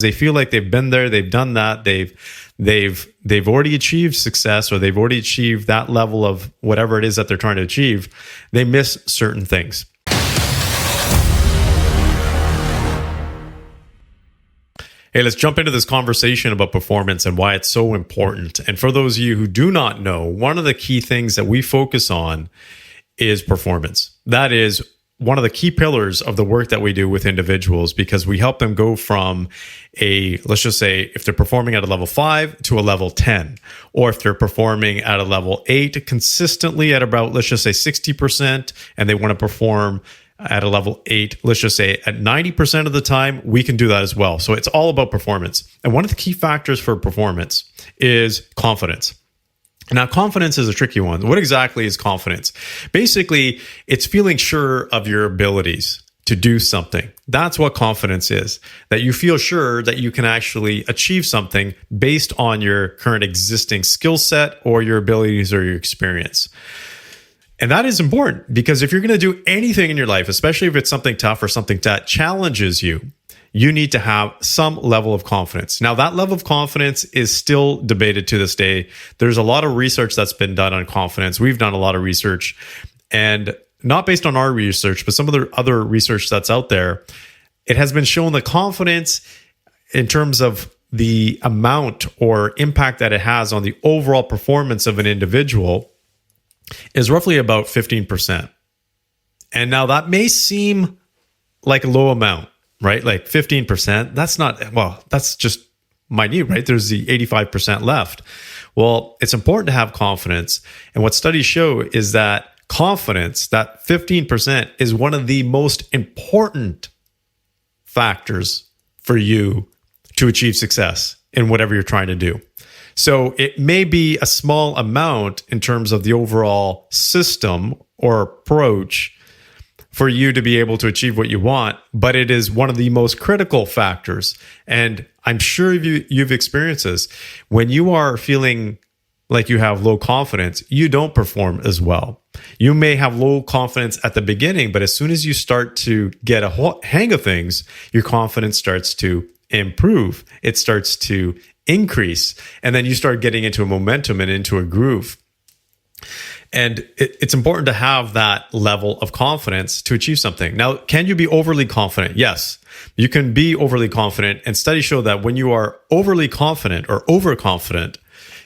They feel like they've been there, they've done that, they've already achieved success, or they've already achieved that level of whatever it is that they're trying to achieve. They miss certain things. Hey, let's jump into this conversation about performance and why it's so important. And for those of you who do not know, one of the key things that we focus on is performance. That is one of the key pillars of the work that we do with individuals, because we help them go from let's just say, if they're performing at a level 5 to a level 10, or if they're performing at a level 8 consistently at about, let's just say 60%, and they want to perform at a level 8, let's just say at 90% of the time, we can do that as well. So it's all about performance. And one of the key factors for performance is confidence. Now, confidence is a tricky one. What exactly is confidence? Basically, it's feeling sure of your abilities to do something. That's what confidence is, that you feel sure that you can actually achieve something based on your current existing skill set or your abilities or your experience. And that is important, because if you're going to do anything in your life, especially if it's something tough or something that challenges you, you need to have some level of confidence. Now, that level of confidence is still debated to this day. There's a lot of research that's been done on confidence. We've done a lot of research, and not based on our research, but some of the other research that's out there. It has been shown that confidence, in terms of the amount or impact that it has on the overall performance of an individual, is roughly about 15%. And now that may seem like a low amount, right? Like 15%, that's just minute, right? There's the 85% left. Well, it's important to have confidence. And what studies show is that confidence, that 15%, is one of the most important factors for you to achieve success in whatever you're trying to do. So it may be a small amount in terms of the overall system or approach for you to be able to achieve what you want, but it is one of the most critical factors. And I'm sure you've experienced this. When you are feeling like you have low confidence, you don't perform as well. You may have low confidence at the beginning, but as soon as you start to get a hang of things, your confidence starts to improve. It starts to increase. And then you start getting into a momentum and into a groove. And it's important to have that level of confidence to achieve something. Now, can you be overly confident? Yes, you can be overly confident. And studies show that when you are overly confident or overconfident,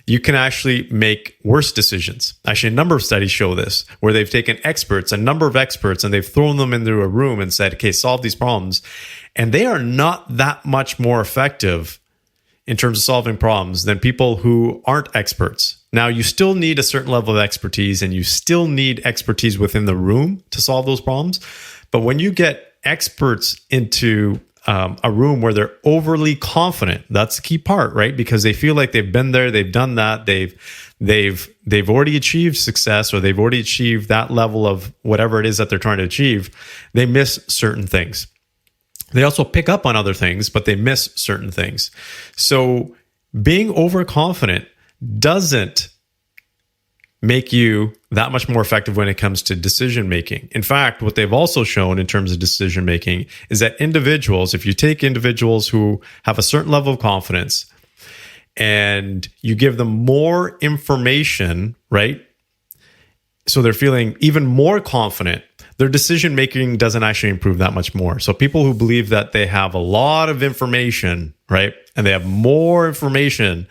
you can actually make worse decisions. Actually, a number of studies show this, where they've taken a number of experts, and they've thrown them into a room and said, okay, solve these problems. And they are not that much more effective in terms of solving problems than people who aren't experts. Now, you still need a certain level of expertise, and you still need expertise within the room to solve those problems. But when you get experts into a room where they're overly confident, that's the key part, right? Because they feel like they've been there, they've done that, they've already achieved success, or they've already achieved that level of whatever it is that they're trying to achieve. They miss certain things. They also pick up on other things, but they miss certain things. So being overconfident doesn't make you that much more effective when it comes to decision making. In fact, what they've also shown in terms of decision making is that individuals, if you take individuals who have a certain level of confidence and you give them more information, right? So they're feeling even more confident, their decision making doesn't actually improve that much more. So people who believe that they have a lot of information, right, and they have more information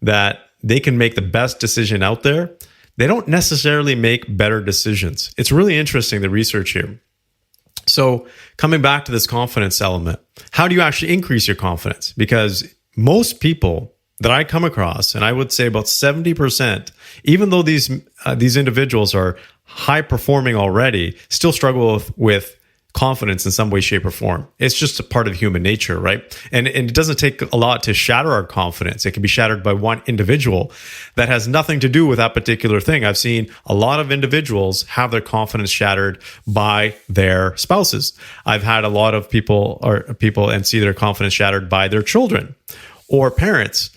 that they can make the best decision out there, they don't necessarily make better decisions. It's really interesting, the research here. So coming back to this confidence element, how do you actually increase your confidence? Because most people that I come across, and I would say about 70%, even though these individuals are high performing already, still struggle with confidence in some way, shape, or form. It's just a part of human nature, right? And it doesn't take a lot to shatter our confidence. It can be shattered by one individual that has nothing to do with that particular thing. I've seen a lot of individuals have their confidence shattered by their spouses. I've had a lot of people and see their confidence shattered by their children or parents.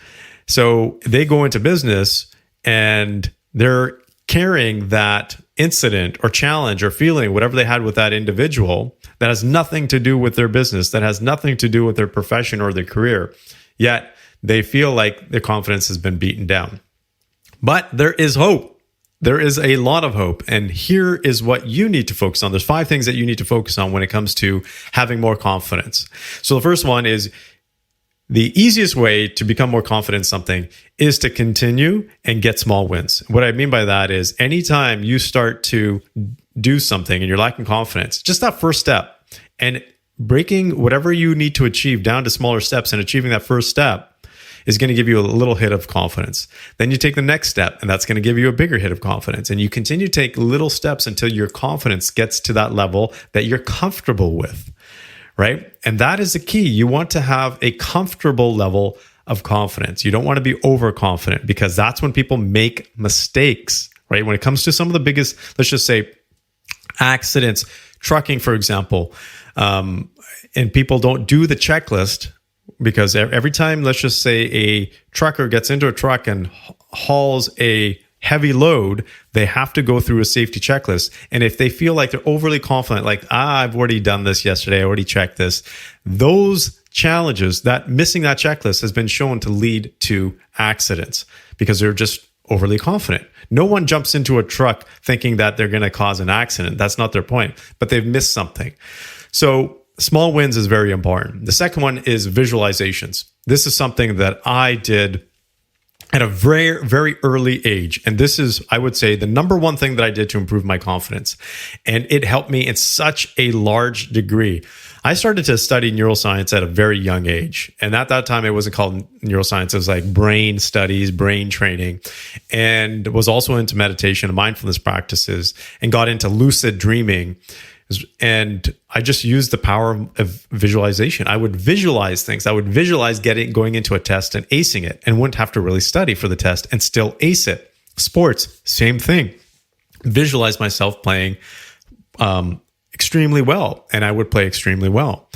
So they go into business and they're carrying that incident or challenge or feeling, whatever they had with that individual, that has nothing to do with their business, that has nothing to do with their profession or their career, yet they feel like their confidence has been beaten down. But there is hope. There is a lot of hope. And here is what you need to focus on. There's 5 things that you need to focus on when it comes to having more confidence. So the first one is the easiest way to become more confident in something is to continue and get small wins. What I mean by that is anytime you start to do something and you're lacking confidence, just that first step and breaking whatever you need to achieve down to smaller steps and achieving that first step is going to give you a little hit of confidence. Then you take the next step, and that's going to give you a bigger hit of confidence. And you continue to take little steps until your confidence gets to that level that you're comfortable with, right? And that is the key. You want to have a comfortable level of confidence. You don't want to be overconfident, because that's when people make mistakes, right? When it comes to some of the biggest, let's just say, accidents, trucking, for example, and people don't do the checklist. Because every time, let's just say, a trucker gets into a truck and hauls a heavy load, they have to go through a safety checklist. And if they feel like they're overly confident, like, I've already done this yesterday, I already checked this, those challenges, that missing that checklist has been shown to lead to accidents because they're just overly confident. No one jumps into a truck thinking that they're going to cause an accident. That's not their point, but they've missed something. So small wins is very important. The second one is visualizations. This is something that I did at a very, very early age. And this is, I would say, the number one thing that I did to improve my confidence. And it helped me in such a large degree. I started to study neuroscience at a very young age. And at that time, it wasn't called neuroscience. It was like brain studies, brain training, and was also into meditation and mindfulness practices, and got into lucid dreaming. And I just used the power of visualization. I would visualize things. I would visualize going into a test and acing it, and wouldn't have to really study for the test and still ace it. Sports, same thing. Visualize myself playing extremely well, and I would play extremely well.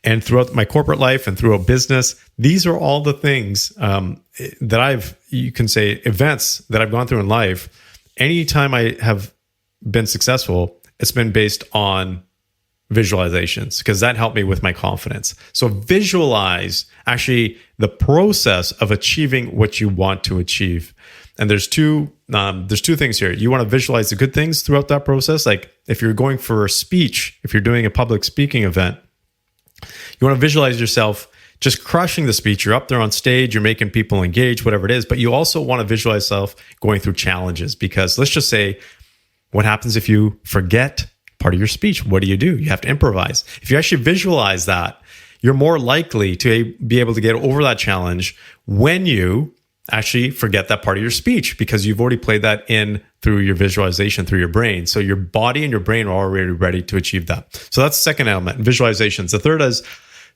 And throughout my corporate life and throughout business, these are all the things that you can say, events that I've gone through in life. Anytime I have been successful, it's been based on visualizations, because that helped me with my confidence. So visualize actually the process of achieving what you want to achieve. And there's two things here. You want to visualize the good things throughout that process. Like if you're going for a speech, if you're doing a public speaking event, you want to visualize yourself just crushing the speech. You're up there on stage, you're making people engage, whatever it is. But you also want to visualize yourself going through challenges, because let's just say, what happens if you forget part of your speech? What do? You have to improvise. If you actually visualize that, you're more likely to be able to get over that challenge when you actually forget that part of your speech, because you've already played that in through your visualization, through your brain. So your body and your brain are already ready to achieve that. So that's the second element, visualizations. The third is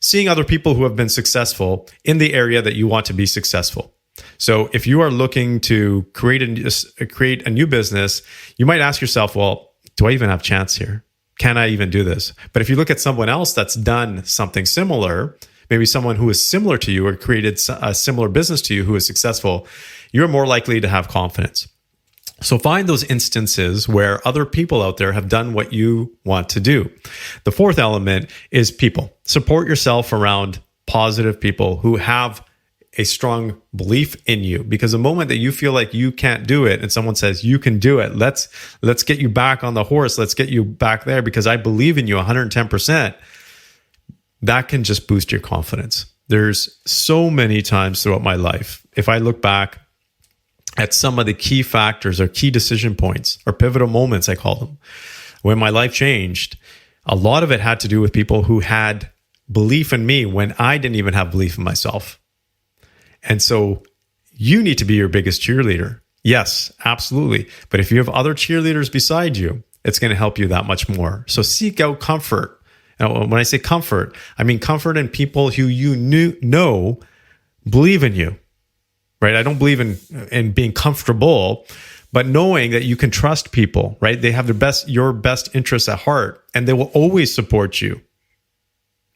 seeing other people who have been successful in the area that you want to be successful. So if you are looking to create a new business, you might ask yourself, well, do I even have a chance here? Can I even do this? But if you look at someone else that's done something similar, maybe someone who is similar to you or created a similar business to you who is successful, you're more likely to have confidence. So find those instances where other people out there have done what you want to do. The fourth element is people. Support yourself around positive people who have a strong belief in you, because the moment that you feel like you can't do it and someone says you can do it, let's get you back on the horse, let's get you back there because I believe in you 110%, that can just boost your confidence. There's so many times throughout my life, if I look back at some of the key factors or key decision points or pivotal moments, I call them, when my life changed, a lot of it had to do with people who had belief in me when I didn't even have belief in myself. And so you need to be your biggest cheerleader. Yes, absolutely. But if you have other cheerleaders beside you, it's going to help you that much more. So seek out comfort. Now, when I say comfort, I mean comfort in people who you know believe in you, right? I don't believe in being comfortable, but knowing that you can trust people, right? They have your best interests at heart, and they will always support you.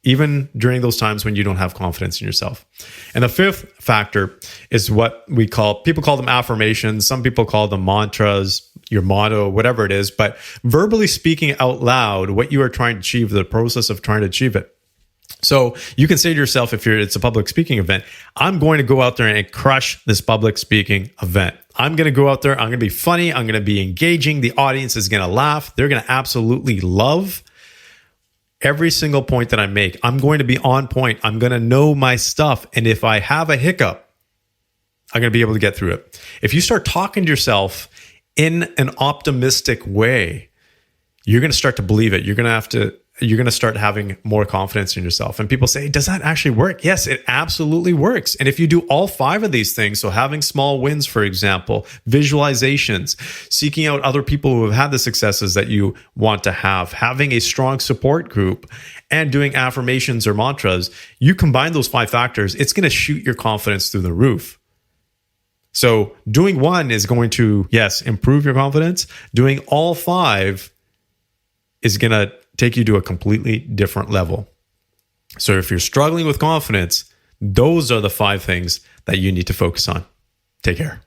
even during those times when you don't have confidence in yourself. And the fifth factor is what people call them affirmations. Some people call them mantras, your motto, whatever it is, but verbally speaking out loud what you are trying to achieve, the process of trying to achieve it. So you can say to yourself, if it's a public speaking event, I'm going to go out there and crush this public speaking event. I'm going to go out there. I'm going to be funny. I'm going to be engaging. The audience is going to laugh. They're going to absolutely love every single point that I make. I'm going to be on point. I'm going to know my stuff. And if I have a hiccup, I'm going to be able to get through it. If you start talking to yourself in an optimistic way, you're going to start to believe it. You're going to start having more confidence in yourself. And people say, does that actually work? Yes, it absolutely works. And if you do all 5 of these things, so having small wins, for example, visualizations, seeking out other people who have had the successes that you want to have, having a strong support group, and doing affirmations or mantras, you combine those 5 factors, it's going to shoot your confidence through the roof. So doing one is going to, yes, improve your confidence. Doing all 5 is going to take you to a completely different level. So if you're struggling with confidence, those are the 5 things that you need to focus on. Take care.